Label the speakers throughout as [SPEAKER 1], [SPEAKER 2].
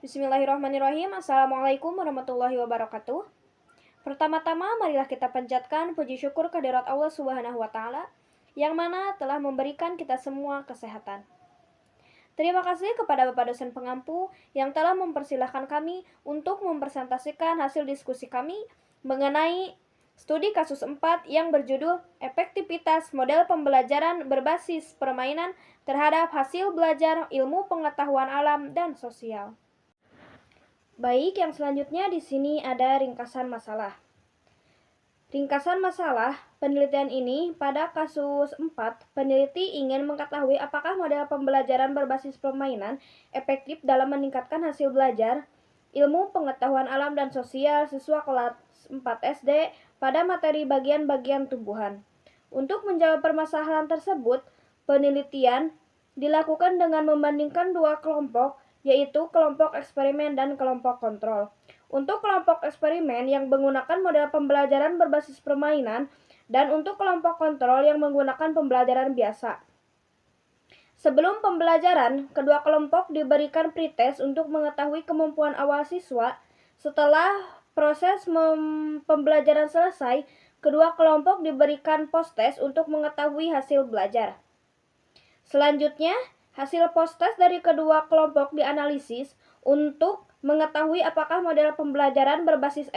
[SPEAKER 1] Bismillahirrahmanirrahim. Assalamualaikum warahmatullahi wabarakatuh. Pertama-tama, marilah kita panjatkan puji syukur kehadirat Allah Subhanahu wa Ta'ala, yang mana telah memberikan kita semua kesehatan. Terima kasih kepada Bapak dosen pengampu yang telah mempersilahkan kami untuk mempresentasikan hasil diskusi kami mengenai studi kasus 4 yang berjudul Efektivitas Model Pembelajaran Berbasis Permainan terhadap Hasil Belajar Ilmu Pengetahuan Alam dan Sosial. Baik, yang selanjutnya di sini ada ringkasan masalah. Ringkasan masalah penelitian ini pada kasus 4, peneliti ingin mengetahui apakah model pembelajaran berbasis permainan efektif dalam meningkatkan hasil belajar ilmu pengetahuan alam dan sosial siswa kelas 4 SD pada materi bagian-bagian tumbuhan. Untuk menjawab permasalahan tersebut, penelitian dilakukan dengan membandingkan dua kelompok, yaitu kelompok eksperimen dan kelompok kontrol. Untuk kelompok eksperimen yang menggunakan model pembelajaran berbasis permainan dan untuk kelompok kontrol yang menggunakan pembelajaran biasa. Sebelum pembelajaran, kedua kelompok diberikan pretest untuk mengetahui kemampuan awal siswa. Setelah proses pembelajaran selesai, kedua kelompok diberikan post-test untuk mengetahui hasil belajar. Selanjutnya, hasil post-test dari kedua kelompok dianalisis untuk mengetahui apakah model pembelajaran berbasis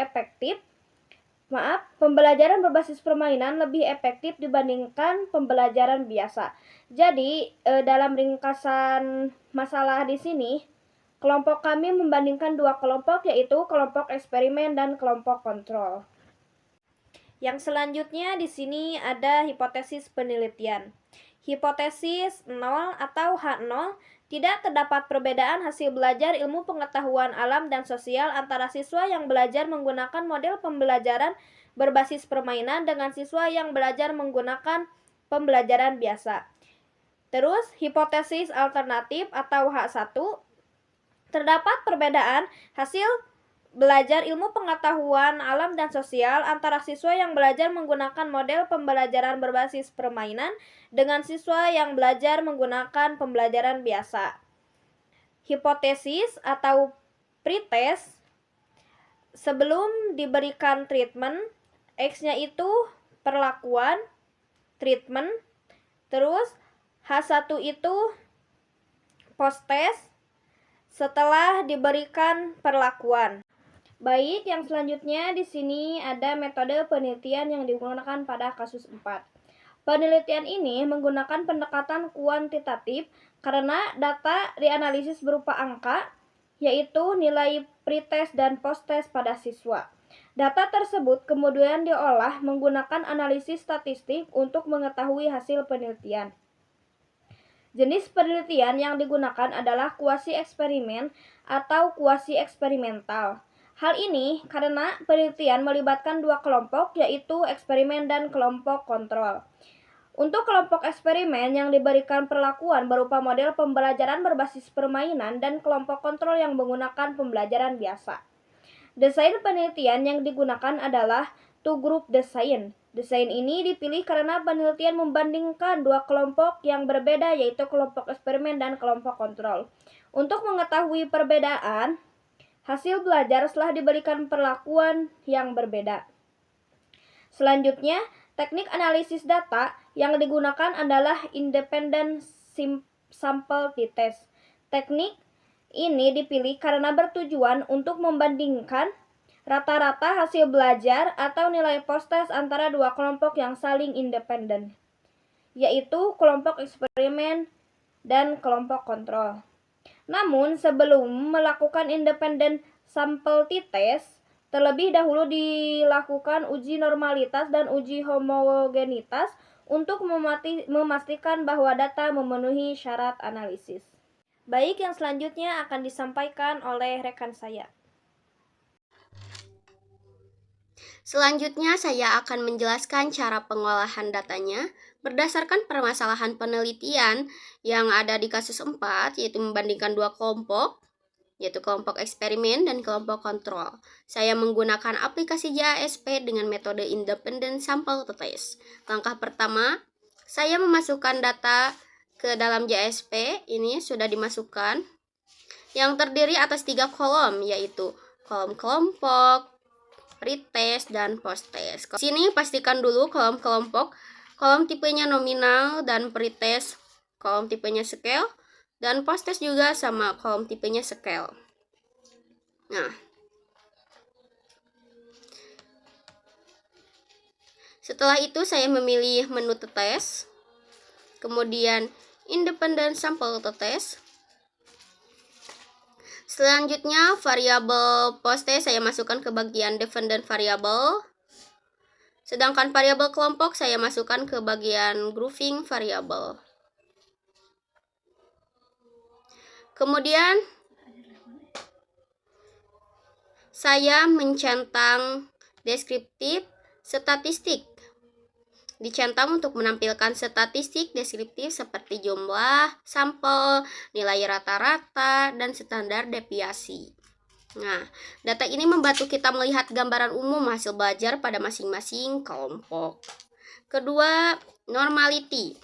[SPEAKER 1] pembelajaran berbasis permainan lebih efektif dibandingkan pembelajaran biasa. Jadi, dalam ringkasan masalah di sini, kelompok kami membandingkan dua kelompok, yaitu kelompok eksperimen dan kelompok kontrol. Yang selanjutnya di sini ada hipotesis penelitian. Hipotesis 0 atau H0, tidak terdapat perbedaan hasil belajar ilmu pengetahuan alam dan sosial antara siswa yang belajar menggunakan model pembelajaran berbasis permainan dengan siswa yang belajar menggunakan pembelajaran biasa. Terus, hipotesis alternatif atau H1, terdapat perbedaan hasil belajar ilmu pengetahuan alam dan sosial antara siswa yang belajar menggunakan model pembelajaran berbasis permainan dengan siswa yang belajar menggunakan pembelajaran biasa. Hipotesis atau pretest, sebelum diberikan treatment, X-nya itu perlakuan, treatment, terus H1 itu post-test setelah diberikan perlakuan. Baik, yang selanjutnya di sini ada metode penelitian yang digunakan pada kasus 4. Penelitian ini menggunakan pendekatan kuantitatif karena data dianalisis berupa angka, yaitu nilai pretest dan post-test pada siswa. Data tersebut kemudian diolah menggunakan analisis statistik untuk mengetahui hasil penelitian. Jenis penelitian yang digunakan adalah kuasi eksperimen atau kuasi eksperimental. Hal ini karena penelitian melibatkan dua kelompok, yaitu eksperimen dan kelompok kontrol. Untuk kelompok eksperimen yang diberikan perlakuan berupa model pembelajaran berbasis permainan dan kelompok kontrol yang menggunakan pembelajaran biasa. Desain penelitian yang digunakan adalah two-group design. Desain ini dipilih karena penelitian membandingkan dua kelompok yang berbeda, yaitu kelompok eksperimen dan kelompok kontrol. Untuk mengetahui perbedaan hasil belajar setelah diberikan perlakuan yang berbeda. Selanjutnya, teknik analisis data yang digunakan adalah independent sample test. Teknik ini dipilih karena bertujuan untuk membandingkan rata-rata hasil belajar atau nilai post-test antara dua kelompok yang saling independen, yaitu kelompok eksperimen dan kelompok kontrol. Namun, sebelum melakukan independent sample test, terlebih dahulu dilakukan uji normalitas dan uji homogenitas untuk memastikan bahwa data memenuhi syarat analisis. Baik, yang selanjutnya akan disampaikan oleh rekan saya.
[SPEAKER 2] Selanjutnya saya akan menjelaskan cara pengolahan datanya berdasarkan permasalahan penelitian yang ada di kasus 4, yaitu membandingkan dua kelompok, yaitu kelompok eksperimen dan kelompok kontrol. Saya menggunakan aplikasi JASP dengan metode Independent Sample Test. Langkah pertama, saya memasukkan data ke dalam JASP. Ini sudah dimasukkan. yang terdiri atas 3 kolom, yaitu kolom kelompok, pretest, dan posttest. Di sini pastikan dulu kolom kelompok, kolom tipenya nominal dan pretest, kolom tipenya scale, dan posttest juga sama kolom tipenya scale. Nah, setelah itu saya memilih menu tes, kemudian independent sample tes. Selanjutnya variabel posttest saya masukkan ke bagian dependent variable. Sedangkan variabel kelompok saya masukkan ke bagian grouping variable. Kemudian saya mencentang deskriptif statistik. Dicentang untuk menampilkan statistik deskriptif seperti jumlah sampel, nilai rata-rata, dan standar deviasi. Nah, data ini membantu kita melihat gambaran umum hasil belajar pada masing-masing kelompok. Kedua, normality.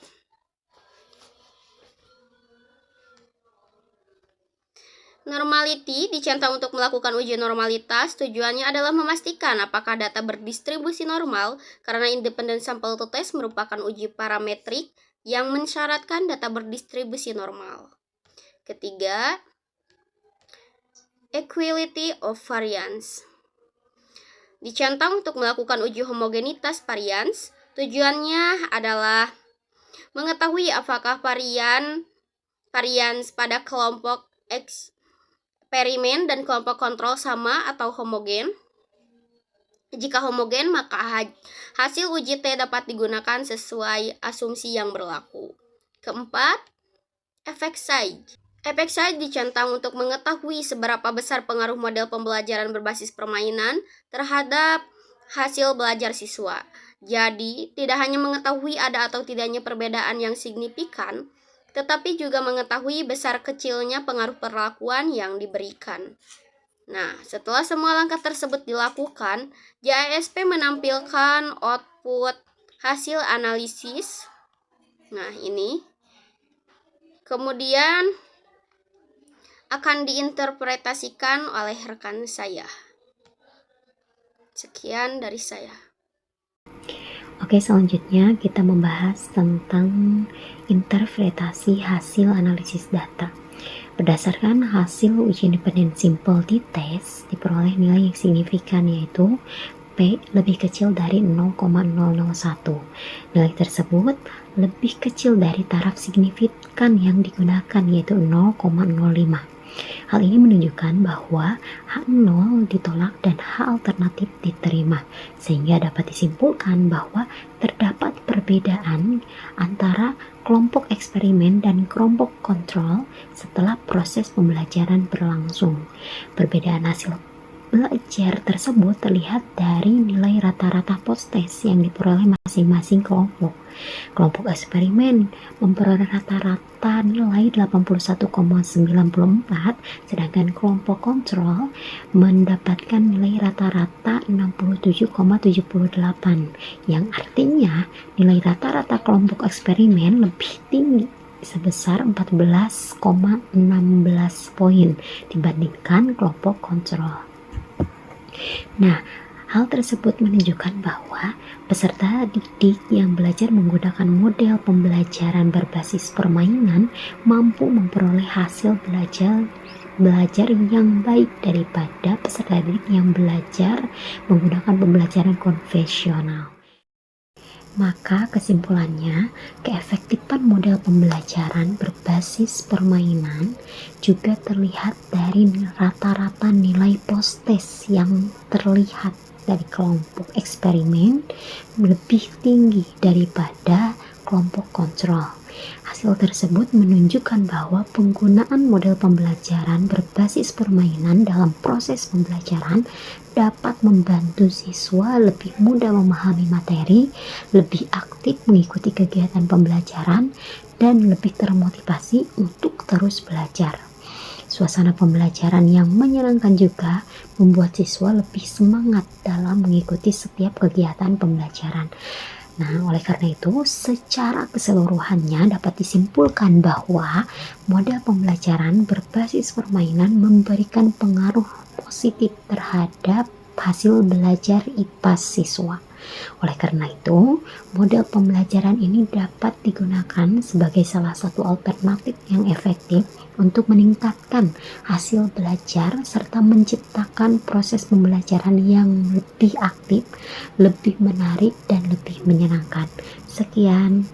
[SPEAKER 2] Normality dicentang untuk melakukan uji normalitas. Tujuannya adalah memastikan apakah data berdistribusi normal, karena independent sample test merupakan uji parametrik yang mensyaratkan data berdistribusi normal. Ketiga, equality of variance. Dicentang untuk melakukan uji homogenitas variance. Tujuannya adalah mengetahui apakah variance pada kelompok eksperimen dan kelompok kontrol sama atau homogen. Jika homogen, maka hasil uji T dapat digunakan sesuai asumsi yang berlaku. Keempat, effect size. Effect size dicentang untuk mengetahui seberapa besar pengaruh model pembelajaran berbasis permainan terhadap hasil belajar siswa. Jadi, tidak hanya mengetahui ada atau tidaknya perbedaan yang signifikan, tetapi juga mengetahui besar kecilnya pengaruh perlakuan yang diberikan. Nah, setelah semua langkah tersebut dilakukan, JASP menampilkan output hasil analisis. Nah, ini. Kemudian akan diinterpretasikan oleh rekan saya. Sekian dari saya.
[SPEAKER 3] Oke, selanjutnya kita membahas tentang interpretasi hasil analisis data. Berdasarkan hasil uji independen simple t-test, diperoleh nilai yang signifikan, yaitu P lebih kecil dari 0,001. Nilai tersebut lebih kecil dari taraf signifikan yang digunakan, yaitu 0,05. Hal ini menunjukkan bahwa H0 ditolak dan H alternatif diterima, sehingga dapat disimpulkan bahwa terdapat perbedaan antara kelompok eksperimen dan kelompok kontrol setelah proses pembelajaran berlangsung. Perbedaan hasil belajar tersebut terlihat dari nilai rata-rata posttest yang diperoleh masing-masing kelompok. Kelompok eksperimen memperoleh rata-rata nilai 81,94, sedangkan kelompok kontrol mendapatkan nilai rata-rata 67,78, yang artinya nilai rata-rata kelompok eksperimen lebih tinggi sebesar 14,16 poin dibandingkan kelompok kontrol. Nah, hal tersebut menunjukkan bahwa peserta didik yang belajar menggunakan model pembelajaran berbasis permainan mampu memperoleh hasil belajar yang baik daripada peserta didik yang belajar menggunakan pembelajaran konvensional. Maka kesimpulannya, keefektifan model pembelajaran berbasis permainan juga terlihat dari rata-rata nilai posttest yang terlihat dari kelompok eksperimen lebih tinggi daripada kelompok kontrol. Hasil tersebut menunjukkan bahwa penggunaan model pembelajaran berbasis permainan dalam proses pembelajaran dapat membantu siswa lebih mudah memahami materi, lebih aktif mengikuti kegiatan pembelajaran, dan lebih termotivasi untuk terus belajar. Suasana pembelajaran yang menyenangkan juga membuat siswa lebih semangat dalam mengikuti setiap kegiatan pembelajaran. Nah, oleh karena itu, secara keseluruhannya dapat disimpulkan bahwa model pembelajaran berbasis permainan memberikan pengaruh positif terhadap hasil belajar IPA siswa. Oleh karena itu, model pembelajaran ini dapat digunakan sebagai salah satu alternatif yang efektif untuk meningkatkan hasil belajar serta menciptakan proses pembelajaran yang lebih aktif, lebih menarik, dan lebih menyenangkan. Sekian.